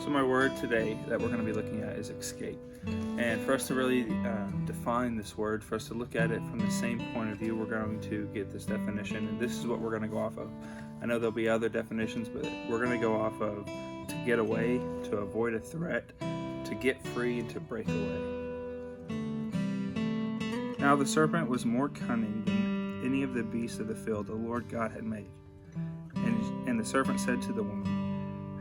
So my word today that we're going to be looking at is escape. And for us to really define this word, for us to look at it from the same point of view, we're going to get this definition. And this is what we're going to go off of. I know there'll be other definitions, but we're going to go off of to get away, to avoid a threat, to get free, and to break away. Now the serpent was more cunning than any of the beasts of the field the Lord God had made. And the serpent said to the woman,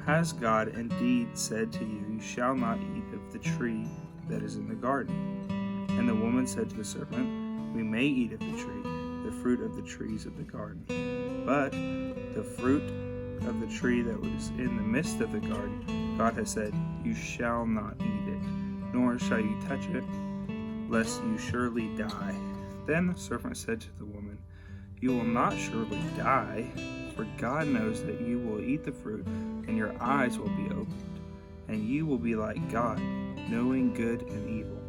"Has God indeed said to you, you shall not eat of the tree that is in the garden?" And the woman said to the serpent, "We may eat of the tree, the fruit of the trees of the garden. But the fruit of the tree that was in the midst of the garden, God has said, you shall not eat it, nor shall you touch it, lest you surely die." Then the serpent said to the woman, "You will not surely die, for God knows that you will eat the fruit, and your eyes will be opened, and you will be like God, knowing good and evil."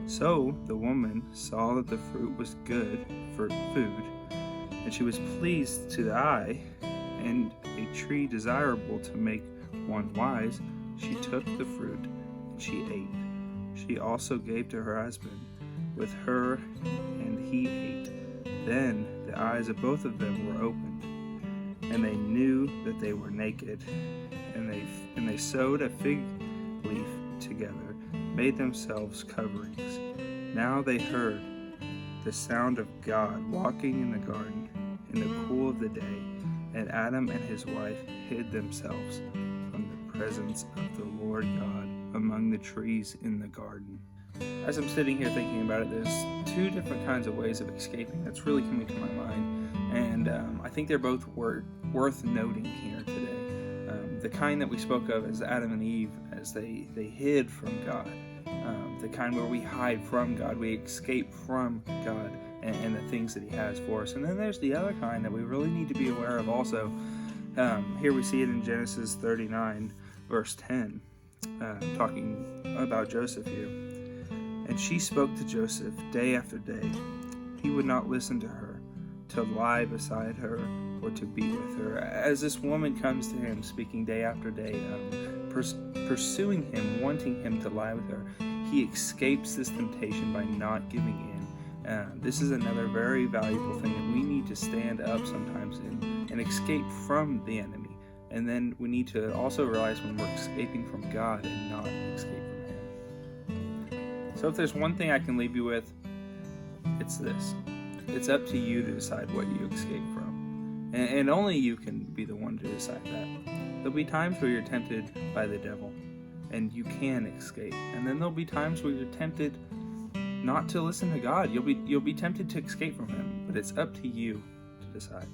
So the woman saw that the fruit was good for food, and she was pleased to the eye, and a tree desirable to make one wise. She took the fruit, and she ate. She also gave to her husband with her, and he ate. Then the eyes of both of them were opened, and they knew that they were naked, and they sewed a fig leaf together, made themselves coverings. Now they heard the sound of God walking in the garden in the cool of the day, and Adam and his wife hid themselves from the presence of the Lord God among the trees in the garden. As I'm sitting here thinking about it, there's two different kinds of ways of escaping that's really coming to my mind, and I think they're both worth noting here today. The kind that we spoke of as Adam and Eve, as they hid from God, the kind where we hide from God, we escape from God and the things that He has for us. And then there's the other kind that we really need to be aware of also. Here we see it in Genesis 39, verse 10, talking about Joseph here. "And she spoke to Joseph day after day. He would not listen to her, to lie beside her or to be with her." As this woman comes to him, speaking day after day, pursuing him, wanting him to lie with her, he escapes this temptation by not giving in. This is another very valuable thing that we need to stand up sometimes and escape from the enemy. And then we need to also realize when we're escaping from God and not escape from Him. So if there's one thing I can leave you with, it's this. It's up to you to decide what you escape from. And only you can be the one to decide that. There'll be times where you're tempted by the devil, and you can escape. And then there'll be times where you're tempted not to listen to God. You'll be tempted to escape from Him, but it's up to you to decide.